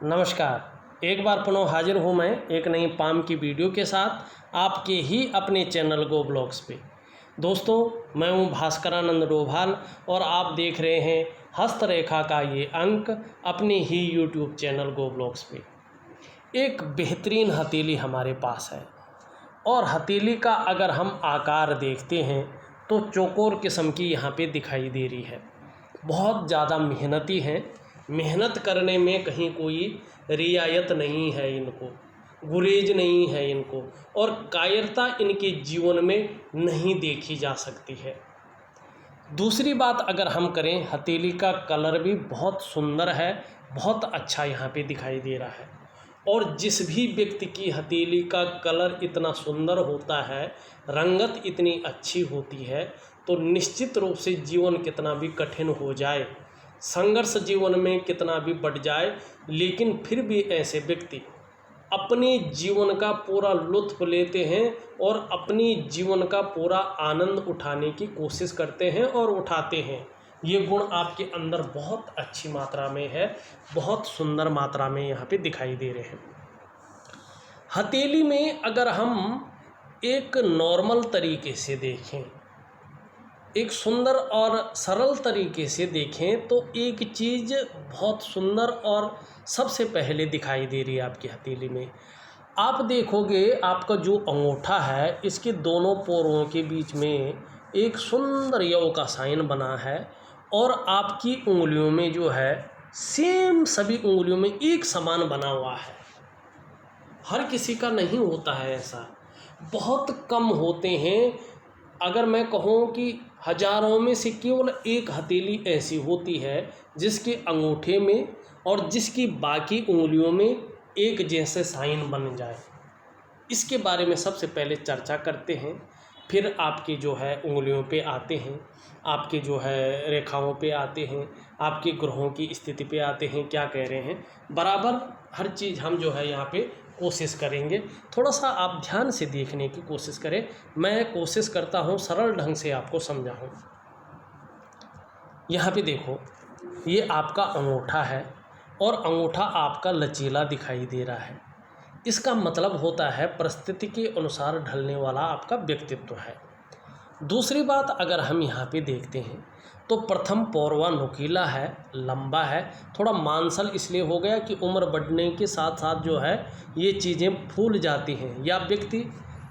नमस्कार। एक बार पुनः हाजिर हूँ मैं एक नई पाम की वीडियो के साथ आपके ही अपने चैनल गो ब्लॉग्स पे। दोस्तों, मैं हूँ भास्करानंद डोभाल और आप देख रहे हैं हस्तरेखा का ये अंक अपने ही यूट्यूब चैनल गो ब्लॉग्स पे। एक बेहतरीन हथेली हमारे पास है और हथेली का अगर हम आकार देखते हैं तो चौकोर किस्म की यहाँ पे दिखाई दे रही है। बहुत ज़्यादा मेहनती हैं, मेहनत करने में कहीं कोई रियायत नहीं है इनको, गुरेज नहीं है इनको और कायरता इनके जीवन में नहीं देखी जा सकती है। दूसरी बात अगर हम करें, हथेली का कलर भी बहुत सुंदर है, बहुत अच्छा यहाँ पे दिखाई दे रहा है। और जिस भी व्यक्ति की हथेली का कलर इतना सुंदर होता है, रंगत इतनी अच्छी होती है, तो निश्चित रूप से जीवन कितना भी कठिन हो जाए, संघर्ष जीवन में कितना भी बढ़ जाए, लेकिन फिर भी ऐसे व्यक्ति अपने जीवन का पूरा लुत्फ़ लेते हैं और अपनी जीवन का पूरा आनंद उठाने की कोशिश करते हैं और उठाते हैं। ये गुण आपके अंदर बहुत अच्छी मात्रा में है, बहुत सुंदर मात्रा में यहाँ पे दिखाई दे रहे हैं। हथेली में अगर हम एक नॉर्मल तरीके से देखें, एक सुंदर और सरल तरीके से देखें, तो एक चीज़ बहुत सुंदर और सबसे पहले दिखाई दे रही है आपकी हथेली में। आप देखोगे आपका जो अंगूठा है, इसके दोनों पोरों के बीच में एक सुंदर यव का साइन बना है और आपकी उंगलियों में जो है सेम सभी उंगलियों में एक समान बना हुआ है। हर किसी का नहीं होता है ऐसा, बहुत कम होते हैं। अगर मैं कहूँ कि हजारों में से केवल एक हथेली ऐसी होती है जिसके अंगूठे में और जिसकी बाकी उंगलियों में एक जैसे साइन बन जाए। इसके बारे में सबसे पहले चर्चा करते हैं, फिर आपके जो है उंगलियों पे आते हैं, आपके जो है रेखाओं पे आते हैं, आपके ग्रहों की स्थिति पे आते हैं। क्या कह रहे हैं, बराबर हर चीज़ हम जो है यहाँ पे कोशिश करेंगे। थोड़ा सा आप ध्यान से देखने की कोशिश करें, मैं कोशिश करता हूँ सरल ढंग से आपको समझाऊँ। यहाँ पे देखो, ये आपका अंगूठा है और अंगूठा आपका लचीला दिखाई दे रहा है। इसका मतलब होता है परिस्थिति के अनुसार ढलने वाला आपका व्यक्तित्व है। दूसरी बात अगर हम यहाँ पे देखते हैं तो प्रथम पौरवा नुकीला है, लंबा है, थोड़ा मांसल इसलिए हो गया कि उम्र बढ़ने के साथ साथ जो है ये चीज़ें फूल जाती हैं, या व्यक्ति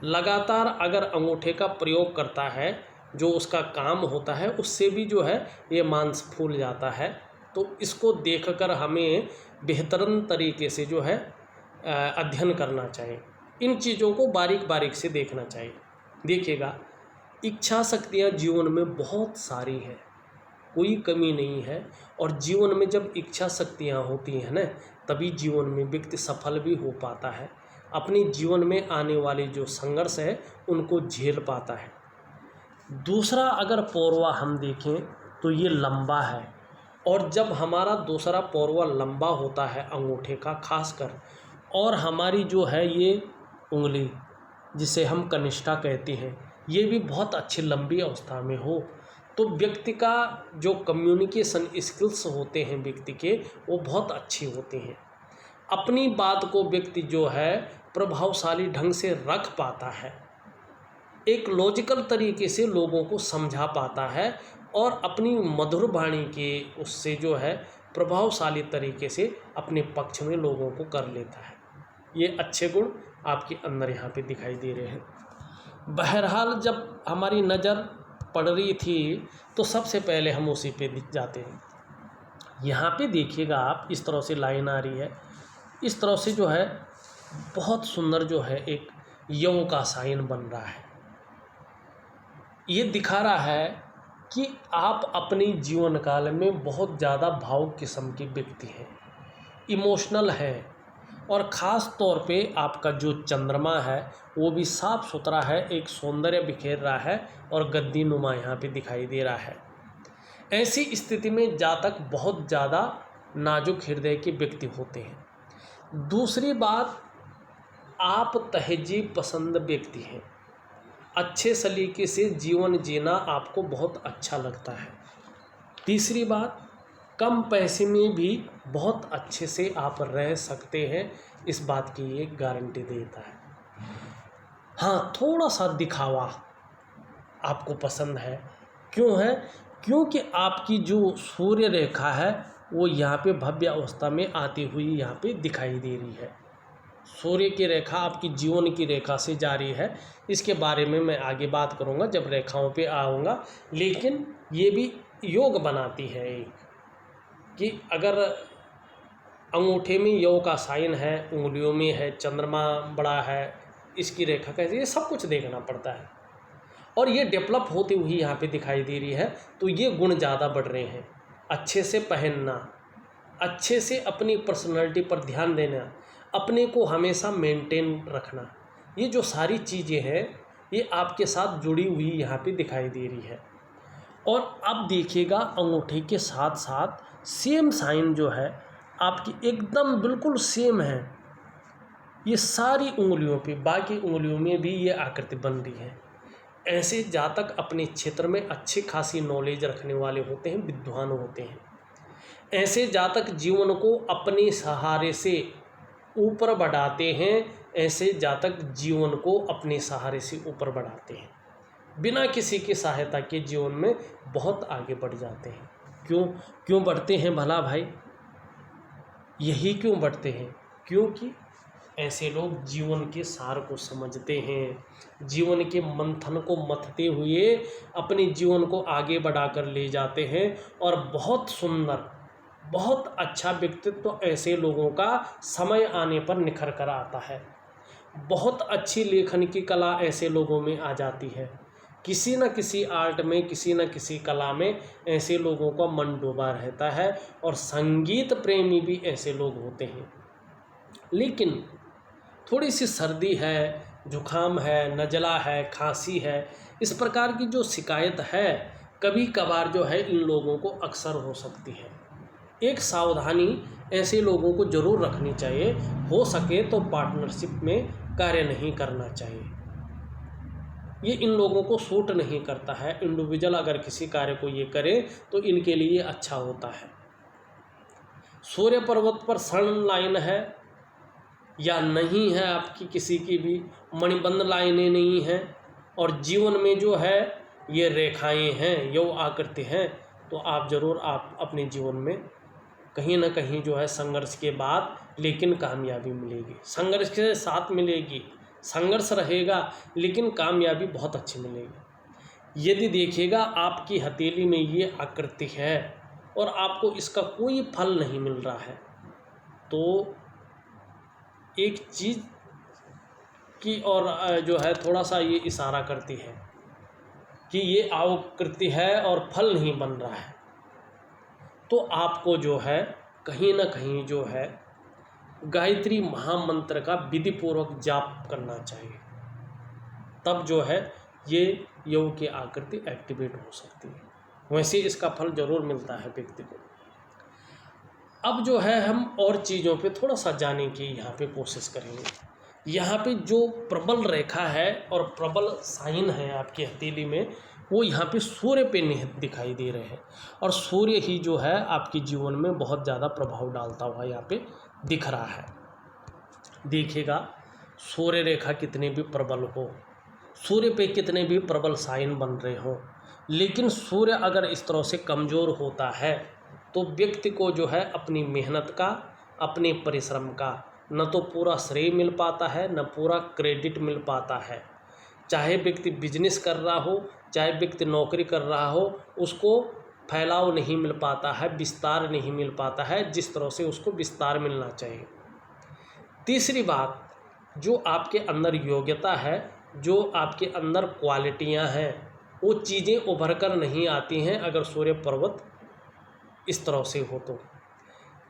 लगातार अगर अंगूठे का प्रयोग करता है, जो उसका काम होता है उससे भी जो है ये मांस फूल जाता है। तो इसको देखकर हमें बेहतरीन तरीके से जो है अध्ययन करना चाहिए, इन चीज़ों को बारीक बारीक से देखना चाहिए। देखिएगा, इच्छा शक्तियाँ जीवन में बहुत सारी हैं, कोई कमी नहीं है। और जीवन में जब इच्छा शक्तियाँ होती हैं ना, तभी जीवन में व्यक्ति सफल भी हो पाता है, अपने जीवन में आने वाले जो संघर्ष है उनको झेल पाता है। दूसरा अगर पौरवा हम देखें तो ये लंबा है, और जब हमारा दूसरा पौरवा लंबा होता है अंगूठे का खासकर, और हमारी जो है ये उंगली जिसे हम कनिष्ठा कहते हैं, ये भी बहुत अच्छी लंबी अवस्था में हो, तो व्यक्ति का जो कम्युनिकेशन स्किल्स होते हैं व्यक्ति के, वो बहुत अच्छी होते हैं। अपनी बात को व्यक्ति जो है प्रभावशाली ढंग से रख पाता है, एक लॉजिकल तरीके से लोगों को समझा पाता है और अपनी मधुर वाणी के उससे जो है प्रभावशाली तरीके से अपने पक्ष में लोगों को कर लेता है। ये अच्छे गुण आपके अंदर यहाँ पे दिखाई दे रहे हैं। बहरहाल जब हमारी नज़र पड़ रही थी तो सबसे पहले हम उसी पे जाते हैं। यहाँ पे देखिएगा आप, इस तरह से लाइन आ रही है, इस तरह से जो है बहुत सुंदर जो है एक यव का साइन बन रहा है। ये दिखा रहा है कि आप अपने जीवन काल में बहुत ज़्यादा भावुक किस्म के व्यक्ति हैं, इमोशनल हैं, और ख़ास तौर पे आपका जो चंद्रमा है वो भी साफ़ सुथरा है, एक सौंदर्य बिखेर रहा है और गद्दी नुमा यहाँ पे दिखाई दे रहा है। ऐसी स्थिति में जातक बहुत ज़्यादा नाजुक हृदय के व्यक्ति होते हैं। दूसरी बात, आप तहजीब पसंद व्यक्ति हैं, अच्छे सलीके से जीवन जीना आपको बहुत अच्छा लगता है। तीसरी बात, कम पैसे में भी बहुत अच्छे से आप रह सकते हैं, इस बात की ये गारंटी देता है। हाँ, थोड़ा सा दिखावा आपको पसंद है, क्यों है? क्योंकि आपकी जो सूर्य रेखा है वो यहाँ पे भव्य अवस्था में आती हुई यहाँ पे दिखाई दे रही है। सूर्य की रेखा आपकी जीवन की रेखा से जारी है, इसके बारे में मैं आगे बात करूँगा जब रेखाओं पे आऊँगा। लेकिन ये भी योग बनाती है एक, कि अगर अंगूठे में योग का साइन है, उंगलियों में है, चंद्रमा बड़ा है, इसकी रेखा कैसी, ये सब कुछ देखना पड़ता है। और ये डेवलप होती हुई यहाँ पे दिखाई दे रही है, तो ये गुण ज़्यादा बढ़ रहे हैं। अच्छे से पहनना, अच्छे से अपनी पर्सनालिटी पर ध्यान देना, अपने को हमेशा मेंटेन रखना, ये जो सारी चीज़ें हैं ये आपके साथ जुड़ी हुई यहाँ पे दिखाई दे रही है। और अब देखिएगा अंगूठे के साथ साथ सेम साइन जो है आपकी एकदम बिल्कुल सेम है, ये सारी उंगलियों पे, बाकी उंगलियों में भी ये आकृति बन रही है। ऐसे जातक अपने क्षेत्र में अच्छी खासी नॉलेज रखने वाले होते हैं, विद्वान होते हैं। ऐसे जातक जीवन को अपने सहारे से ऊपर बढ़ाते हैं, ऐसे जातक जीवन को अपने सहारे से ऊपर बढ़ाते हैं, बिना किसी की सहायता के जीवन में बहुत आगे बढ़ जाते हैं। क्यों बढ़ते हैं भला भाई? यही क्यों बढ़ते हैं? क्योंकि ऐसे लोग जीवन के सार को समझते हैं, जीवन के मंथन को मथते हुए अपने जीवन को आगे बढ़ाकर ले जाते हैं। और बहुत सुंदर, बहुत अच्छा व्यक्तित्व ऐसे लोगों का समय आने पर निखर कर आता है। बहुत अच्छी लेखन की कला ऐसे लोगों में आ जाती है। किसी न किसी आर्ट में, किसी न किसी कला में ऐसे लोगों का मन डूबा रहता है। और संगीत प्रेमी भी ऐसे लोग होते हैं। लेकिन थोड़ी सी सर्दी है, जुखाम है, नज़ला है, खांसी है, इस प्रकार की जो शिकायत है कभी कभार जो है इन लोगों को अक्सर हो सकती है। एक सावधानी ऐसे लोगों को ज़रूर रखनी चाहिए, हो सके तो पार्टनरशिप में कार्य नहीं करना चाहिए। ये इन लोगों को सूट नहीं करता है। इंडिविजुअल अगर किसी कार्य को ये करे तो इनके लिए अच्छा होता है। सूर्य पर्वत पर सन लाइन है या नहीं है, आपकी किसी की भी मणिबंध लाइनें नहीं हैं, और जीवन में जो है ये रेखाएं हैं, योग आकृति हैं, तो आप ज़रूर आप अपने जीवन में कहीं ना कहीं जो है संघर्ष के बाद लेकिन कामयाबी मिलेगी। संघर्ष के साथ मिलेगी, संघर्ष रहेगा लेकिन कामयाबी बहुत अच्छी मिलेगी। यदि देखिएगा आपकी हथेली में ये आकृति है और आपको इसका कोई फल नहीं मिल रहा है, तो एक चीज़ की और जो है थोड़ा सा ये इशारा करती है कि ये आकृति है और फल नहीं बन रहा है, तो आपको जो है कहीं ना कहीं जो है गायत्री महामंत्र का विधि पूर्वक जाप करना चाहिए। तब जो है ये योग की आकृति एक्टिवेट हो सकती है। वैसे इसका फल जरूर मिलता है व्यक्ति को। अब जो है हम और चीज़ों पे थोड़ा सा जाने की यहाँ पे कोशिश करेंगे। यहाँ पे जो प्रबल रेखा है और प्रबल साइन है आपकी हथेली में, वो यहाँ पे सूर्य पे निहित दिखाई दे रहे हैं। और सूर्य ही जो है आपके जीवन में बहुत ज़्यादा प्रभाव डालता हुआ यहाँ पे दिख रहा है। देखिएगा सूर्य रेखा कितने भी प्रबल हो, सूर्य पे कितने भी प्रबल साइन बन रहे हो, लेकिन सूर्य अगर इस तरह से कमज़ोर होता है तो व्यक्ति को जो है अपनी मेहनत का, अपने परिश्रम का न तो पूरा श्रेय मिल पाता है, न पूरा क्रेडिट मिल पाता है। चाहे व्यक्ति बिजनेस कर रहा हो, चाहे व्यक्ति नौकरी कर रहा हो, उसको फैलाव नहीं मिल पाता है, विस्तार नहीं मिल पाता है जिस तरह से उसको विस्तार मिलना चाहिए। तीसरी बात, जो आपके अंदर योग्यता है, जो आपके अंदर क्वालिटियां हैं, वो चीज़ें उभर कर नहीं आती हैं अगर सूर्य पर्वत इस तरह से हो तो।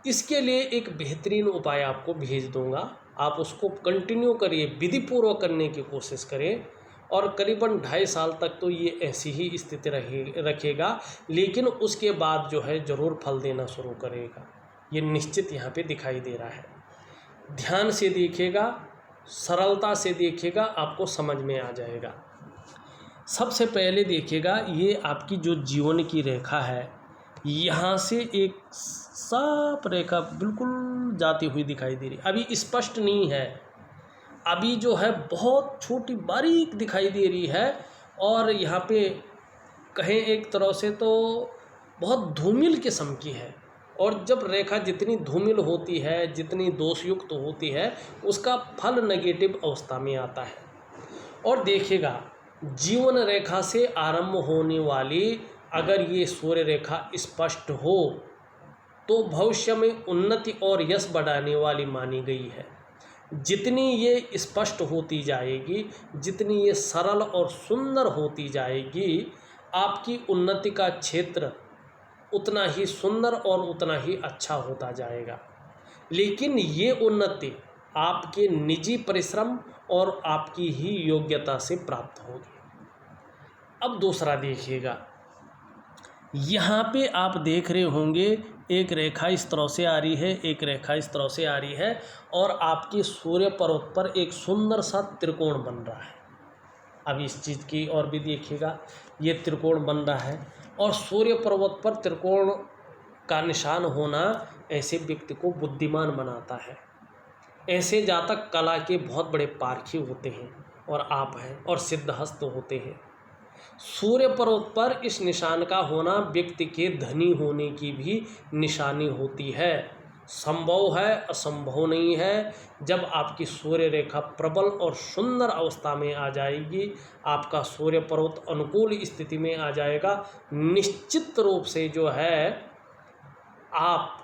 इसके लिए एक बेहतरीन उपाय आपको भेज दूंगा, आप उसको कंटिन्यू करिए, विधि पूर्वक करने की कोशिश करें, और करीबन 2.5 साल तक तो ये ऐसी ही स्थिति रखेगा, लेकिन उसके बाद जो है ज़रूर फल देना शुरू करेगा। ये निश्चित यहाँ पे दिखाई दे रहा है। ध्यान से देखिएगा, सरलता से देखिएगा, आपको समझ में आ जाएगा। सबसे पहले देखिएगा ये आपकी जो जीवन की रेखा है, यहाँ से एक साफ रेखा बिल्कुल जाती हुई दिखाई दे रही, अभी स्पष्ट नहीं है, अभी जो है बहुत छोटी बारीक दिखाई दे रही है। और यहाँ पे कहें एक तरह से तो बहुत धूमिल किस्म की है। और जब रेखा जितनी धूमिल होती है, जितनी दोषयुक्त होती है, उसका फल नेगेटिव अवस्था में आता है। और देखिएगा, जीवन रेखा से आरंभ होने वाली अगर ये सूर्य रेखा स्पष्ट हो तो भविष्य में उन्नति और यश बढ़ाने वाली मानी गई है। जितनी ये स्पष्ट होती जाएगी, जितनी ये सरल और सुंदर होती जाएगी, आपकी उन्नति का क्षेत्र उतना ही सुंदर और उतना ही अच्छा होता जाएगा। लेकिन ये उन्नति आपके निजी परिश्रम और आपकी ही योग्यता से प्राप्त होगी। अब दूसरा देखिएगा, यहाँ पे आप देख रहे होंगे एक रेखा इस तरह से आ रही है, एक रेखा इस तरह से आ रही है, और आपके सूर्य पर्वत पर एक सुंदर सा त्रिकोण बन रहा है। अब इस चीज़ की और भी देखिएगा, ये त्रिकोण बन रहा है, और सूर्य पर्वत पर त्रिकोण का निशान होना ऐसे व्यक्ति को बुद्धिमान बनाता है। ऐसे जातक कला के बहुत बड़े पारखी होते हैं, और आप हैं, और सिद्धहस्त होते हैं। सूर्य पर्वत पर इस निशान का होना व्यक्ति के धनी होने की भी निशानी होती है। संभव है, असंभव नहीं है। जब आपकी सूर्य रेखा प्रबल और सुंदर अवस्था में आ जाएगी, आपका सूर्य पर्वत अनुकूल स्थिति में आ जाएगा, निश्चित रूप से जो है आप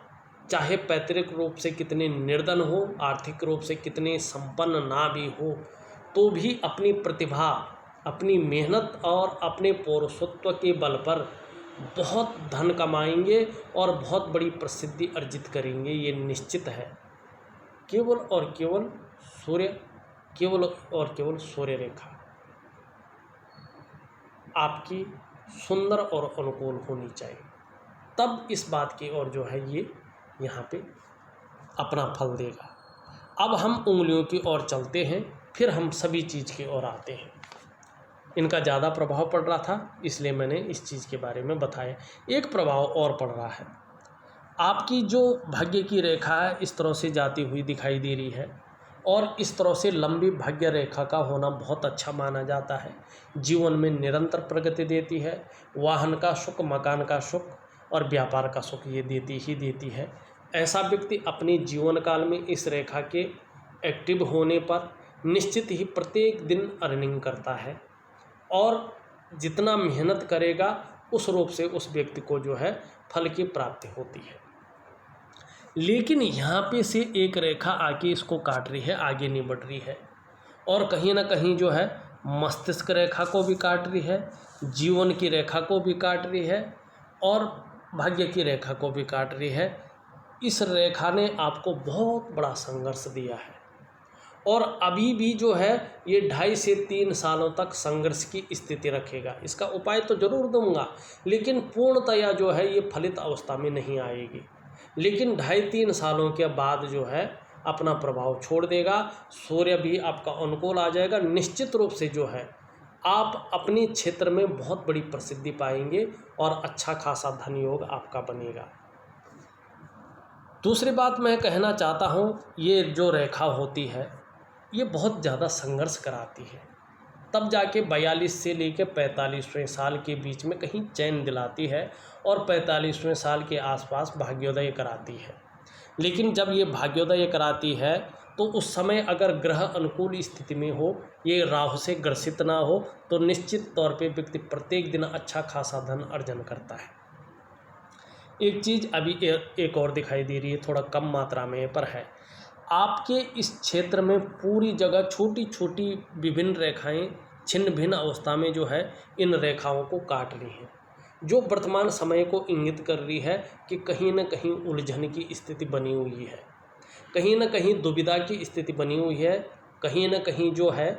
चाहे पैतृक रूप से कितने निर्धन हो, आर्थिक रूप से कितने संपन्न ना भी हो, तो भी अपनी प्रतिभा, अपनी मेहनत और अपने पौरुषत्व के बल पर बहुत धन कमाएंगे और बहुत बड़ी प्रसिद्धि अर्जित करेंगे, ये निश्चित है। केवल और केवल सूर्य, केवल और केवल सूर्य रेखा आपकी सुंदर और अनुकूल होनी चाहिए, तब इस बात की ओर जो है ये यहाँ पे अपना फल देगा। अब हम उंगलियों की ओर चलते हैं, फिर हम सभी चीज़ की ओर आते हैं। इनका ज़्यादा प्रभाव पड़ रहा था, इसलिए मैंने इस चीज़ के बारे में बताया। एक प्रभाव और पड़ रहा है, आपकी जो भाग्य की रेखा है इस तरह से जाती हुई दिखाई दे रही है, और इस तरह से लंबी भाग्य रेखा का होना बहुत अच्छा माना जाता है। जीवन में निरंतर प्रगति देती है, वाहन का सुख, मकान का सुख और व्यापार का सुख ये देती ही देती है। ऐसा व्यक्ति अपने जीवन काल में इस रेखा के एक्टिव होने पर निश्चित ही प्रत्येक दिन अर्निंग करता है, और जितना मेहनत करेगा उस रूप से उस व्यक्ति को जो है फल की प्राप्ति होती है। लेकिन यहाँ पे से एक रेखा आके इसको काट रही है, आगे नहीं बढ़ रही है, और कहीं ना कहीं जो है मस्तिष्क रेखा को भी काट रही है, जीवन की रेखा को भी काट रही है, और भाग्य की रेखा को भी काट रही है। इस रेखा ने आपको बहुत बड़ा संघर्ष दिया है, और अभी भी जो है ये 2.5 से 3 सालों तक संघर्ष की स्थिति रखेगा। इसका उपाय तो जरूर दूंगा, लेकिन पूर्णतया जो है ये फलित अवस्था में नहीं आएगी। लेकिन 2.5-3 सालों के बाद जो है अपना प्रभाव छोड़ देगा, सूर्य भी आपका अनुकूल आ जाएगा। निश्चित रूप से जो है आप अपने क्षेत्र में बहुत बड़ी प्रसिद्धि पाएंगे, और अच्छा खासा धन योग आपका बनेगा। दूसरी बात मैं कहना चाहता हूँ, ये जो रेखा होती है ये बहुत ज़्यादा संघर्ष कराती है, तब जाके 42 से लेकर 45वें साल के बीच में कहीं चैन दिलाती है, और 45वें साल के आसपास भाग्योदय कराती है। लेकिन जब ये भाग्योदय कराती है तो उस समय अगर ग्रह अनुकूल स्थिति में हो, ये राहु से ग्रसित ना हो, तो निश्चित तौर पे व्यक्ति प्रत्येक दिन अच्छा खासा धन अर्जन करता है। एक चीज़ अभी एक और दिखाई दे रही है, थोड़ा कम मात्रा में पर है। आपके इस क्षेत्र में पूरी जगह छोटी छोटी विभिन्न रेखाएं छिन्न भिन्न अवस्था में जो है इन रेखाओं को काट रही हैं, जो वर्तमान समय को इंगित कर रही है कि कहीं न कहीं उलझन की स्थिति बनी हुई है, कहीं न कहीं दुविधा की स्थिति बनी हुई है, कहीं न कहीं जो है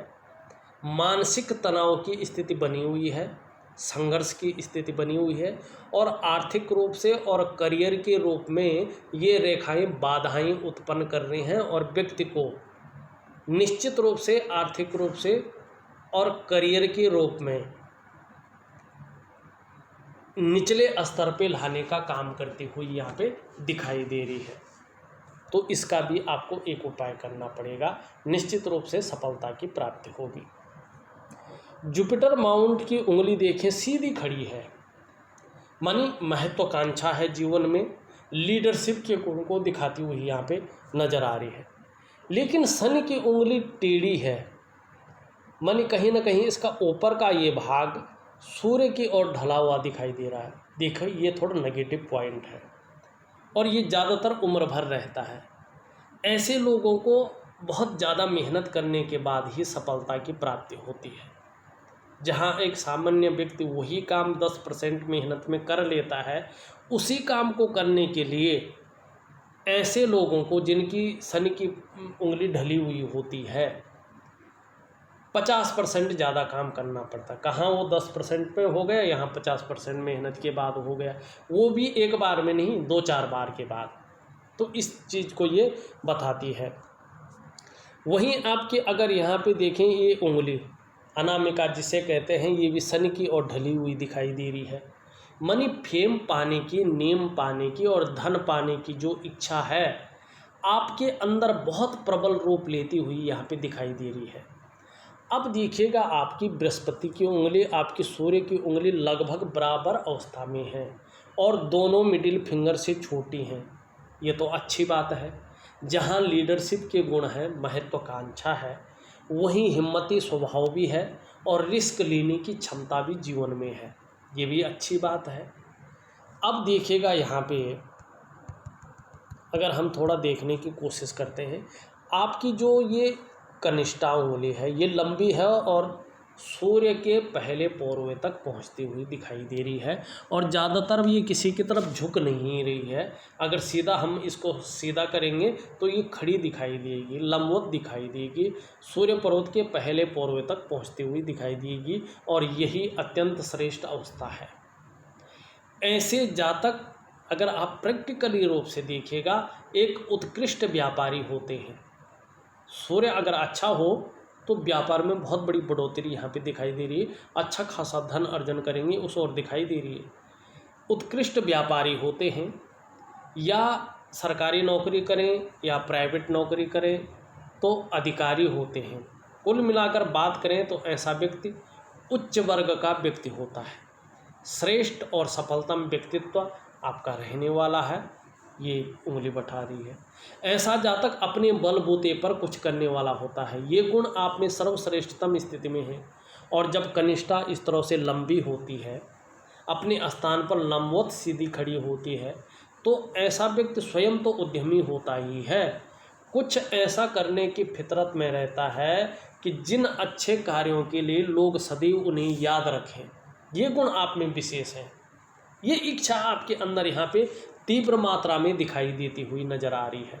मानसिक तनाव की स्थिति बनी हुई है, संघर्ष की स्थिति बनी हुई है, और आर्थिक रूप से और करियर के रूप में ये रेखाएं बाधाएं उत्पन्न कर रही हैं, और व्यक्ति को निश्चित रूप से आर्थिक रूप से और करियर के रूप में निचले स्तर पे लाने का काम करती हुई यहाँ पे दिखाई दे रही है। तो इसका भी आपको एक उपाय करना पड़ेगा, निश्चित रूप से सफलता की प्राप्ति होगी। जुपिटर माउंट की उंगली देखें सीधी खड़ी है, मानी महत्वाकांक्षा है जीवन में, लीडरशिप के गुण को दिखाती हुई यहाँ पे नजर आ रही है। लेकिन शनि की उंगली टेढ़ी है, मानी कहीं ना कहीं इसका ऊपर का ये भाग सूर्य की ओर ढला हुआ दिखाई दे रहा है। देखो ये थोड़ा नेगेटिव पॉइंट है और ये ज़्यादातर उम्र भर रहता है। ऐसे लोगों को बहुत ज़्यादा मेहनत करने के बाद ही सफलता की प्राप्ति होती है। जहाँ एक सामान्य व्यक्ति वही काम 10% मेहनत में कर लेता है, उसी काम को करने के लिए ऐसे लोगों को जिनकी शनि की उंगली ढली हुई होती है 50% ज़्यादा काम करना पड़ता। कहाँ वो 10% पे हो गया, यहाँ 50% मेहनत के बाद हो गया, वो भी एक बार में नहीं, 2-4 बार के बाद। तो इस चीज़ को ये बताती है। वहीं आपके अगर यहाँ पे देखें, ये उंगली अनामिका जिसे कहते हैं, ये भी शनि की ओर ढली हुई दिखाई दे रही है। मनी फेम पाने की, नेम पाने की और धन पाने की जो इच्छा है आपके अंदर बहुत प्रबल रूप लेती हुई यहाँ पे दिखाई दे रही है। अब देखिएगा, आपकी बृहस्पति की उंगली, आपकी सूर्य की उंगली लगभग बराबर अवस्था में है और दोनों मिडिल फिंगर से छोटी हैं। ये तो अच्छी बात है। जहाँ लीडरशिप के गुण हैं, महत्वाकांक्षा है, वहीं हिम्मती स्वभाव भी है और रिस्क लेने की क्षमता भी जीवन में है। ये भी अच्छी बात है। अब देखिएगा यहाँ पे अगर हम थोड़ा देखने की कोशिश करते हैं, आपकी जो ये कनिष्ठा उंगली है ये लंबी है और सूर्य के पहले पोरवे तक पहुंचती हुई दिखाई दे रही है और ज़्यादातर ये किसी की तरफ झुक नहीं रही है। अगर सीधा हम इसको सीधा करेंगे तो ये खड़ी दिखाई देगी, लंबवत दिखाई देगी, सूर्य पर्वत के पहले पोरवे तक पहुंचती हुई दिखाई देगी और यही अत्यंत श्रेष्ठ अवस्था है। ऐसे जातक अगर आप प्रैक्टिकली रूप से देखिएगा एक उत्कृष्ट व्यापारी होते हैं। सूर्य अगर अच्छा हो तो व्यापार में बहुत बड़ी बढ़ोतरी यहाँ पे दिखाई दे रही है, अच्छा खासा धन अर्जन करेंगे उस ओर दिखाई दे रही है। उत्कृष्ट व्यापारी होते हैं, या सरकारी नौकरी करें या प्राइवेट नौकरी करें तो अधिकारी होते हैं। कुल मिलाकर बात करें तो ऐसा व्यक्ति उच्च वर्ग का व्यक्ति होता है। श्रेष्ठ और सफलतम व्यक्तित्व आपका रहने वाला है, ये उंगली बैठा रही है। ऐसा जातक अपने बलबूते पर कुछ करने वाला होता है। ये गुण आप में सर्वश्रेष्ठतम स्थिति में है। और जब कनिष्ठा इस तरह से लंबी होती है, अपने स्थान पर लंबवत सीधी खड़ी होती है, तो ऐसा व्यक्ति स्वयं तो उद्यमी होता ही है, कुछ ऐसा करने की फितरत में रहता है कि जिन अच्छे कार्यों के लिए लोग सदैव उन्हें याद रखें। ये गुण आप में विशेष है। ये इच्छा आपके अंदर यहाँ पे तीव्र मात्रा में दिखाई देती हुई नजर आ रही है।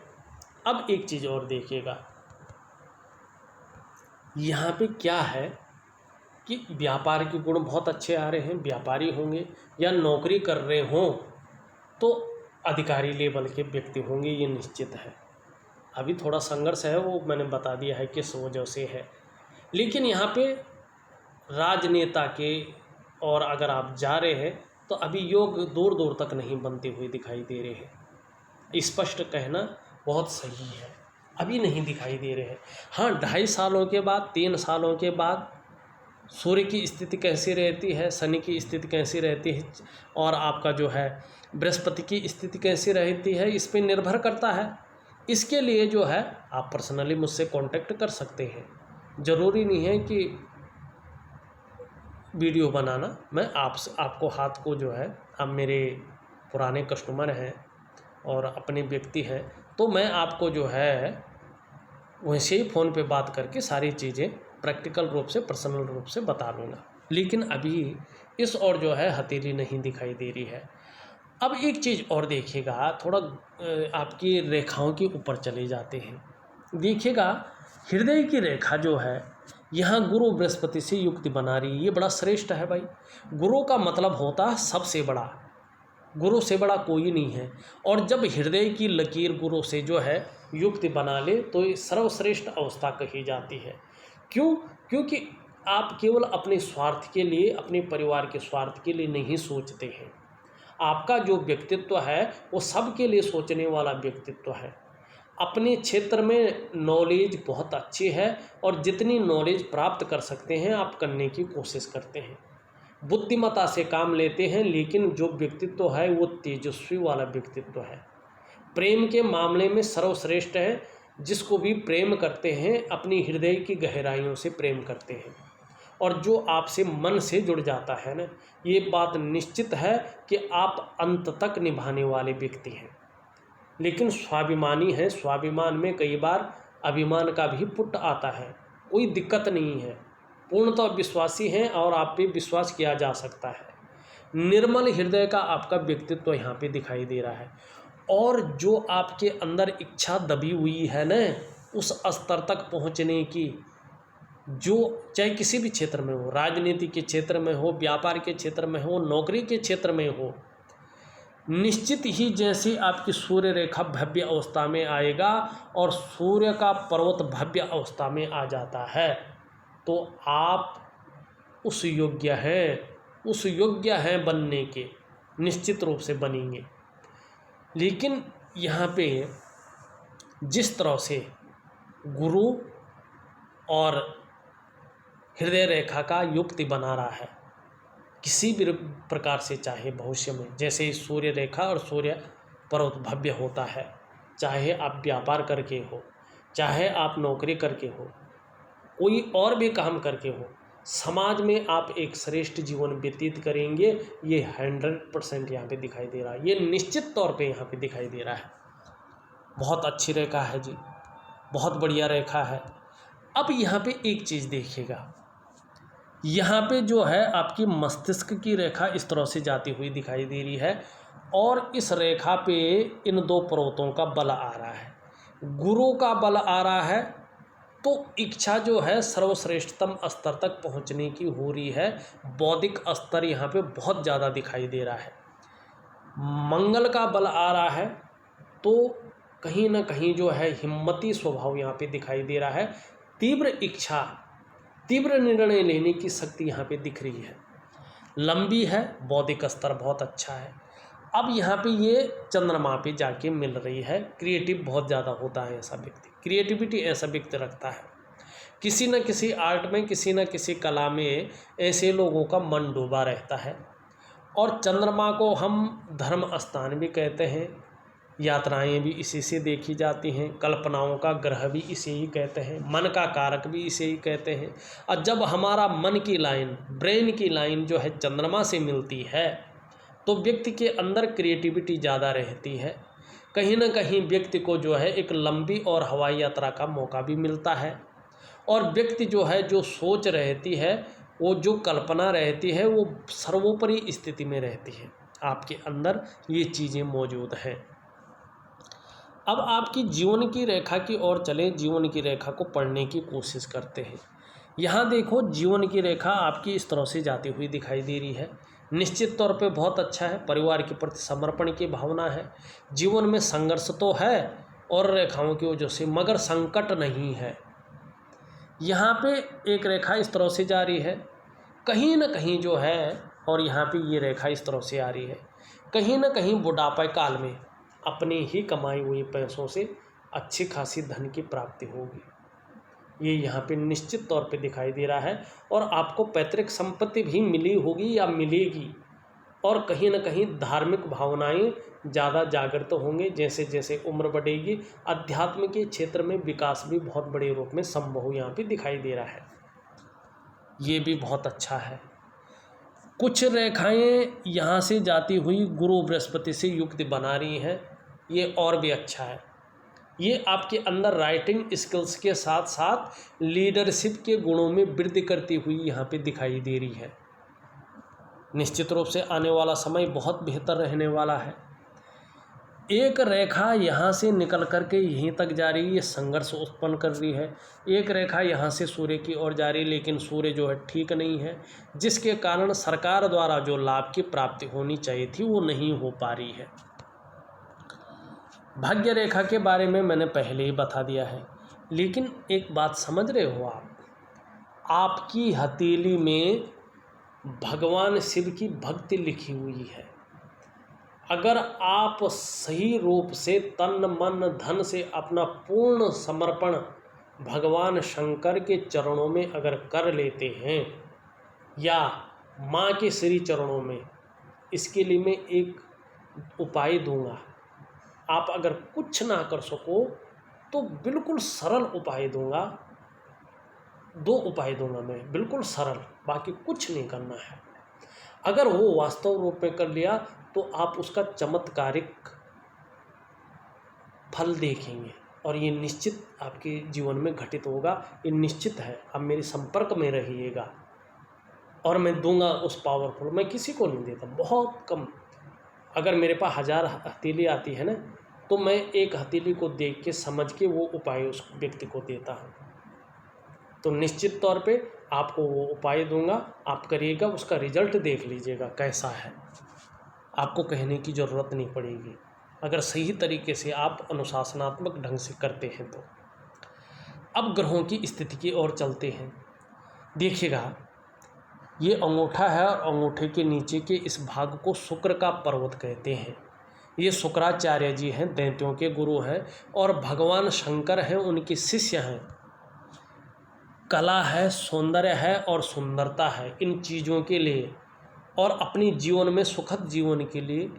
अब एक चीज़ और देखिएगा, यहाँ पे क्या है कि व्यापार के गुण बहुत अच्छे आ रहे हैं। व्यापारी होंगे या नौकरी कर रहे हों तो अधिकारी लेवल के व्यक्ति होंगे, ये निश्चित है। अभी थोड़ा संघर्ष है, वो मैंने बता दिया है किस वजह से है। लेकिन यहाँ पे राजनेता के और अगर आप जा रहे हैं तो अभी योग दूर दूर तक नहीं बनते हुए दिखाई दे रहे हैं। स्पष्ट कहना बहुत सही है, अभी नहीं दिखाई दे रहे हैं। हाँ, 2.5 सालों के बाद, 3 सालों के बाद सूर्य की स्थिति कैसी रहती है, शनि की स्थिति कैसी रहती है और आपका जो है बृहस्पति की स्थिति कैसी रहती है, इस पर निर्भर करता है। इसके लिए जो है आप पर्सनली मुझसे कांटेक्ट कर सकते हैं। ज़रूरी नहीं है कि वीडियो बनाना, मैं आपको हाथ को जो है, आप मेरे पुराने कस्टमर हैं और अपने व्यक्ति हैं, तो मैं आपको जो है वैसे ही फ़ोन पे बात करके सारी चीज़ें प्रैक्टिकल रूप से, पर्सनल रूप से बता दूँगा। लेकिन अभी इस ओर जो है हथेली नहीं दिखाई दे रही है। अब एक चीज़ और देखिएगा, थोड़ा आपकी रेखाओं के ऊपर चले जाते हैं। देखिएगा हृदय की रेखा जो है यहाँ गुरु बृहस्पति से युक्ति बना रही है, ये बड़ा श्रेष्ठ है भाई। गुरु का मतलब होता है सबसे बड़ा, गुरु से बड़ा कोई नहीं है। और जब हृदय की लकीर गुरु से जो है युक्ति बना ले तो ये सर्वश्रेष्ठ अवस्था कही जाती है। क्यों? क्योंकि आप केवल अपने स्वार्थ के लिए, अपने परिवार के स्वार्थ के लिए नहीं सोचते हैं। आपका जो व्यक्तित्व है वो सबके लिए सोचने वाला व्यक्तित्व है। अपने क्षेत्र में नॉलेज बहुत अच्छी है और जितनी नॉलेज प्राप्त कर सकते हैं आप करने की कोशिश करते हैं। बुद्धिमत्ता से काम लेते हैं, लेकिन जो व्यक्तित्व है वो तेजस्वी वाला व्यक्तित्व है। प्रेम के मामले में सर्वश्रेष्ठ है। जिसको भी प्रेम करते हैं अपनी हृदय की गहराइयों से प्रेम करते हैं, और जो आपसे मन से जुड़ जाता है ना, ये बात निश्चित है कि आप अंत तक निभाने वाले व्यक्ति हैं। लेकिन स्वाभिमानी है, स्वाभिमान में कई बार अभिमान का भी पुट आता है, कोई दिक्कत नहीं है। पूर्णतः विश्वासी हैं और आप पे विश्वास किया जा सकता है। निर्मल हृदय का आपका व्यक्तित्व यहाँ पे दिखाई दे रहा है। और जो आपके अंदर इच्छा दबी हुई है ना, उस स्तर तक पहुँचने की, जो चाहे किसी भी क्षेत्र में हो, राजनीति के क्षेत्र में हो, व्यापार के क्षेत्र में हो, नौकरी के क्षेत्र में हो, निश्चित ही जैसे आपकी सूर्य रेखा भव्य अवस्था में आएगा और सूर्य का पर्वत भव्य अवस्था में आ जाता है, तो आप उस योग्य हैं बनने के, निश्चित रूप से बनेंगे। लेकिन यहाँ पे जिस तरह से गुरु और हृदय रेखा का युक्ति बना रहा है, किसी भी प्रकार से, चाहे भविष्य में जैसे सूर्य रेखा और सूर्य पर्वत भव्य होता है, चाहे आप व्यापार करके हो, चाहे आप नौकरी करके हो, कोई और भी काम करके हो, समाज में आप एक श्रेष्ठ जीवन व्यतीत करेंगे। ये 100% यहाँ पे दिखाई दे रहा है, ये निश्चित तौर पे यहाँ पे दिखाई दे रहा है। बहुत अच्छी रेखा है जी, बहुत बढ़िया रेखा है। अब यहाँ पे एक चीज़ देखिएगा, यहाँ पे जो है आपकी मस्तिष्क की रेखा इस तरह से जाती हुई दिखाई दे रही है, और इस रेखा पे इन दो पर्वतों का बल आ रहा है, गुरु का बल आ रहा है। तो इच्छा जो है सर्वश्रेष्ठतम स्तर तक पहुँचने की हो रही है। बौद्धिक स्तर यहाँ पे बहुत ज़्यादा दिखाई दे रहा है। मंगल का बल आ रहा है, तो कहीं ना कहीं जो है हिम्मती स्वभाव यहाँ पे दिखाई दे रहा है। तीव्र इच्छा, तीव्र निर्णय लेने की शक्ति यहाँ पे दिख रही है, लंबी है, बौद्धिक स्तर बहुत अच्छा है। अब यहाँ पे ये चंद्रमा पे जाके मिल रही है। क्रिएटिव बहुत ज़्यादा होता है ऐसा व्यक्ति, क्रिएटिविटी ऐसा व्यक्ति रखता है। किसी न किसी आर्ट में, किसी न किसी कला में ऐसे लोगों का मन डूबा रहता है। और चंद्रमा को हम धर्म स्थान भी कहते हैं, यात्राएं भी इसी से देखी जाती हैं, कल्पनाओं का ग्रह भी इसे ही कहते हैं, मन का कारक भी इसे ही कहते हैं। और जब हमारा मन की लाइन, ब्रेन की लाइन जो है चंद्रमा से मिलती है, तो व्यक्ति के अंदर क्रिएटिविटी ज़्यादा रहती है। कहीं ना कहीं व्यक्ति को जो है एक लंबी और हवाई यात्रा का मौका भी मिलता है। और व्यक्ति जो है, जो सोच रहती है, वो जो कल्पना रहती है, वो सर्वोपरि स्थिति में रहती है। आपके अंदर ये चीज़ें मौजूद हैं। अब आपकी जीवन की रेखा की ओर चलें, जीवन की रेखा को पढ़ने की कोशिश करते हैं। यहाँ देखो, जीवन की रेखा आपकी इस तरह से जाती हुई दिखाई दे रही है। निश्चित तौर पे बहुत अच्छा है, परिवार के प्रति समर्पण की भावना है। जीवन में संघर्ष तो है और रेखाओं की वजह से, मगर संकट नहीं है। यहाँ पे एक रेखा इस तरह से जा रही है, कहीं ना कहीं जो है, और यहाँ पे ये रेखा इस तरह से आ रही है, कहीं ना कहीं बुढ़ापे काल में अपने ही कमाई हुए पैसों से अच्छी खासी धन की प्राप्ति होगी। ये यहाँ पे निश्चित तौर पे दिखाई दे रहा है। और आपको पैतृक संपत्ति भी मिली होगी या मिलेगी। और कहीं ना कहीं धार्मिक भावनाएं ज़्यादा जागृत होंगे। जैसे जैसे उम्र बढ़ेगी, अध्यात्म के क्षेत्र में विकास भी बहुत बड़े रूप में संभव यहाँ पे दिखाई दे रहा है। ये भी बहुत अच्छा है। कुछ रेखाएं यहाँ से जाती हुई गुरु बृहस्पति से युक्त बना रही हैं, ये और भी अच्छा है। ये आपके अंदर राइटिंग स्किल्स के साथ साथ लीडरशिप के गुणों में वृद्धि करती हुई यहाँ पे दिखाई दे रही है। निश्चित रूप से आने वाला समय बहुत बेहतर रहने वाला है। एक रेखा यहाँ से निकल करके यहीं तक जा रही है, ये संघर्ष उत्पन्न कर रही है। एक रेखा यहाँ से सूर्य की ओर जा रही है, लेकिन सूर्य जो है ठीक नहीं है, जिसके कारण सरकार द्वारा जो लाभ की प्राप्ति होनी चाहिए थी वो नहीं हो पा रही है। भाग्य रेखा के बारे में मैंने पहले ही बता दिया है, लेकिन एक बात समझ रहे हो आपकी हथेली में भगवान शिव की भक्ति लिखी हुई है। अगर आप सही रूप से तन मन धन से अपना पूर्ण समर्पण भगवान शंकर के चरणों में अगर कर लेते हैं या माँ के श्री चरणों में, इसके लिए मैं एक उपाय दूंगा। आप अगर कुछ ना कर सको तो बिल्कुल सरल उपाय दूंगा, 2 उपाय दूंगा मैं, बिल्कुल सरल, बाकी कुछ नहीं करना है। अगर वो वास्तव रूप में कर लिया तो आप उसका चमत्कारिक फल देखेंगे और ये निश्चित आपके जीवन में घटित होगा। ये निश्चित है। आप मेरे संपर्क में रहिएगा और मैं दूंगा उस पावरफुल। मैं किसी को नहीं देता, बहुत कम। अगर मेरे पास 1000 हथेली आती है ना, तो मैं एक हथेली को देख के समझ के वो उपाय उस व्यक्ति को देता हूँ। तो निश्चित तौर पे आपको वो उपाय दूंगा, आप करिएगा, उसका रिजल्ट देख लीजिएगा कैसा है। आपको कहने की ज़रूरत नहीं पड़ेगी अगर सही तरीके से आप अनुशासनात्मक ढंग से करते हैं तो। अब ग्रहों की स्थिति की ओर चलते हैं। देखिएगा, ये अंगूठा है और अंगूठे के नीचे के इस भाग को शुक्र का पर्वत कहते हैं। ये शुक्राचार्य जी हैं, दैत्यों के गुरु हैं और भगवान शंकर हैं, उनके शिष्य हैं। कला है, सौंदर्य है और सुंदरता है, इन चीज़ों के लिए और अपनी जीवन में सुखद जीवन के लिए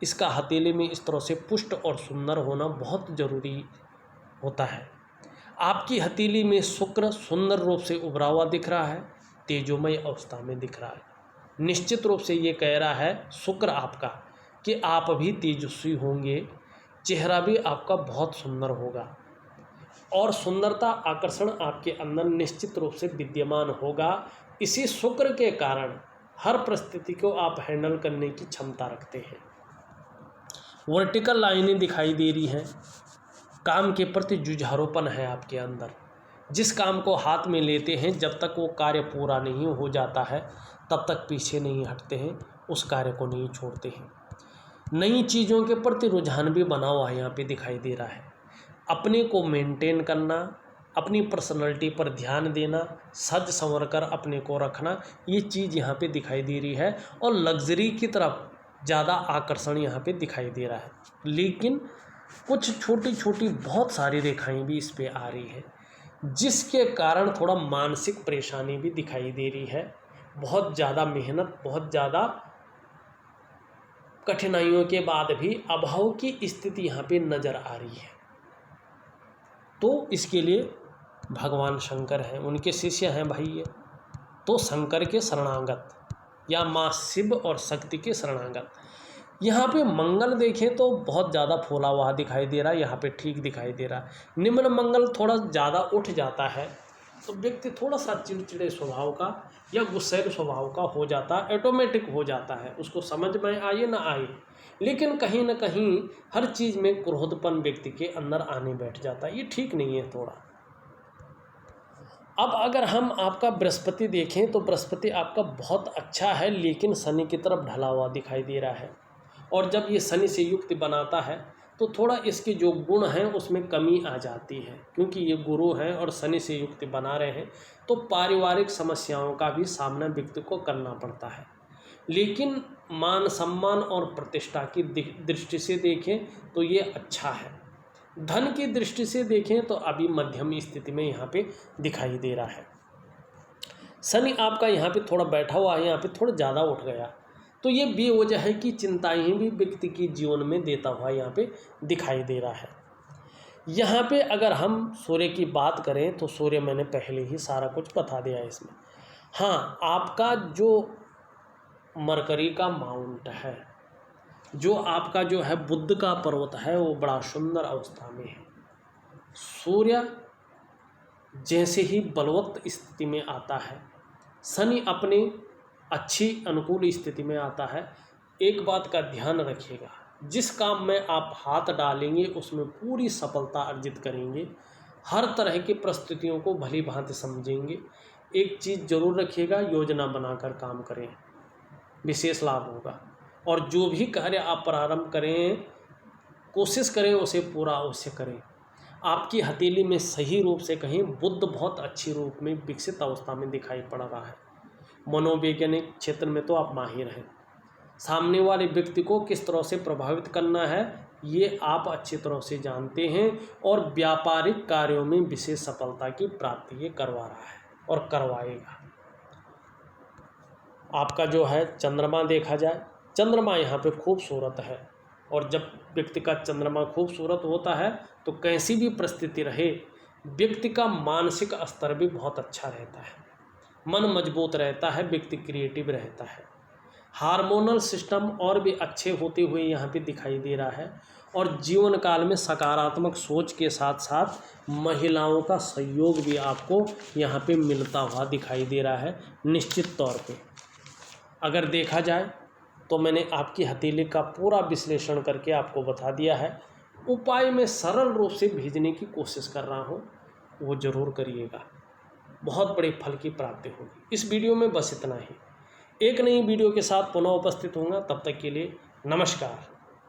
इसका हथेली में इस तरह से पुष्ट और सुंदर होना बहुत ज़रूरी होता है। आपकी हथेली में शुक्र सुंदर रूप से उभरा हुआ दिख रहा है, तेजोमय अवस्था में दिख रहा है। निश्चित रूप से ये कह रहा है शुक्र आपका कि आप भी तेजस्वी होंगे, चेहरा भी आपका बहुत सुंदर होगा और सुंदरता आकर्षण आपके अंदर निश्चित रूप से विद्यमान होगा। इसी शुक्र के कारण हर परिस्थिति को आप हैंडल करने की क्षमता रखते हैं। वर्टिकल लाइनें दिखाई दे रही हैं, काम के प्रति जुझारूपन है आपके अंदर। जिस काम को हाथ में लेते हैं, जब तक वो कार्य पूरा नहीं हो जाता है तब तक पीछे नहीं हटते हैं, उस कार्य को नहीं छोड़ते हैं। नई चीज़ों के प्रति रुझान भी बना हुआ यहाँ पे दिखाई दे रहा है। अपने को मेंटेन करना, अपनी पर्सनैलिटी पर ध्यान देना, सज संवर कर अपने को रखना, ये चीज़ यहाँ पे दिखाई दे रही है और लग्जरी की तरफ ज़्यादा आकर्षण यहाँ पे दिखाई दे रहा है। लेकिन कुछ छोटी छोटी बहुत सारी रेखाएं भी इस पे आ रही है, जिसके कारण थोड़ा मानसिक परेशानी भी दिखाई दे रही है। बहुत ज़्यादा मेहनत, बहुत ज़्यादा कठिनाइयों के बाद भी अभाव की स्थिति यहाँ पे नज़र आ रही है। तो इसके लिए भगवान शंकर हैं, उनके शिष्य हैं भाई ये। तो शंकर के शरणागत या माँ शिव और शक्ति के शरणागत। यहाँ पे मंगल देखें तो बहुत ज़्यादा फूला हुआ दिखाई दे रहा है, यहाँ पे ठीक दिखाई दे रहा है। निम्न मंगल थोड़ा ज़्यादा उठ जाता है तो व्यक्ति थोड़ा सा चिड़चिड़े स्वभाव का या गुस्सैल स्वभाव का हो जाता है, ऑटोमेटिक हो जाता है, उसको समझ में आए ना आए। लेकिन कहीं ना कहीं हर चीज़ में क्रोधपन व्यक्ति के अंदर आने बैठ जाता है, ये ठीक नहीं है थोड़ा। अब अगर हम आपका बृहस्पति देखें तो बृहस्पति आपका बहुत अच्छा है, लेकिन शनि की तरफ ढला हुआ दिखाई दे रहा है। और जब ये शनि से युक्त बनाता है तो थोड़ा इसके जो गुण हैं उसमें कमी आ जाती है, क्योंकि ये गुरु हैं और शनि से युक्त बना रहे हैं तो पारिवारिक समस्याओं का भी सामना व्यक्ति को करना पड़ता है। लेकिन मान सम्मान और प्रतिष्ठा की दृष्टि से देखें तो ये अच्छा है। धन की दृष्टि से देखें तो अभी मध्यम स्थिति में यहाँ पे दिखाई दे रहा है। शनि आपका यहाँ पे थोड़ा बैठा हुआ है, यहाँ पे थोड़ा ज़्यादा उठ गया, तो ये बेवजह है कि चिंताएं भी व्यक्ति के जीवन में देता हुआ यहाँ पे दिखाई दे रहा है। यहाँ पे अगर हम सूर्य की बात करें तो सूर्य मैंने पहले ही सारा कुछ बता दिया है इसमें। हाँ, आपका जो मरकरी का माउंट है, जो आपका जो है बुध का पर्वत है, वो बड़ा सुंदर अवस्था में है। सूर्य जैसे ही बलवत्त स्थिति में आता है, शनि अपने अच्छी अनुकूल स्थिति में आता है। एक बात का ध्यान रखिएगा, जिस काम में आप हाथ डालेंगे उसमें पूरी सफलता अर्जित करेंगे। हर तरह की परिस्थितियों को भली भांति समझेंगे। एक चीज़ जरूर रखिएगा, योजना बनाकर काम करें, विशेष लाभ होगा। और जो भी कार्य आप प्रारंभ करें, कोशिश करें उसे पूरा अवश्य करें। आपकी हथेली में सही रूप से कहीं बुध बहुत अच्छी रूप में विकसित अवस्था में दिखाई पड़ रहा है। मनोवैज्ञानिक क्षेत्र में तो आप माहिर हैं। सामने वाले व्यक्ति को किस तरह से प्रभावित करना है ये आप अच्छी तरह से जानते हैं और व्यापारिक कार्यों में विशेष सफलता की प्राप्ति ये करवा रहा है और करवाएगा। आपका जो है चंद्रमा देखा जाए, चंद्रमा यहाँ पे खूबसूरत है और जब व्यक्ति का चंद्रमा खूबसूरत होता है तो कैसी भी परिस्थिति रहे व्यक्ति का मानसिक स्तर भी बहुत अच्छा रहता है, मन मजबूत रहता है, व्यक्ति क्रिएटिव रहता है, हार्मोनल सिस्टम और भी अच्छे होते हुए यहाँ पे दिखाई दे रहा है और जीवन काल में सकारात्मक सोच के साथ साथ महिलाओं का सहयोग भी आपको यहाँ पे मिलता हुआ दिखाई दे रहा है निश्चित तौर पे। अगर देखा जाए तो मैंने आपकी हथेली का पूरा विश्लेषण करके आपको बता दिया है। उपाय में सरल रूप से भेजने की कोशिश कर रहा हूँ, वो ज़रूर करिएगा, बहुत बड़े फल की प्राप्ति होगी। इस वीडियो में बस इतना ही। एक नई वीडियो के साथ पुनः उपस्थित होऊंगा, तब तक के लिए नमस्कार।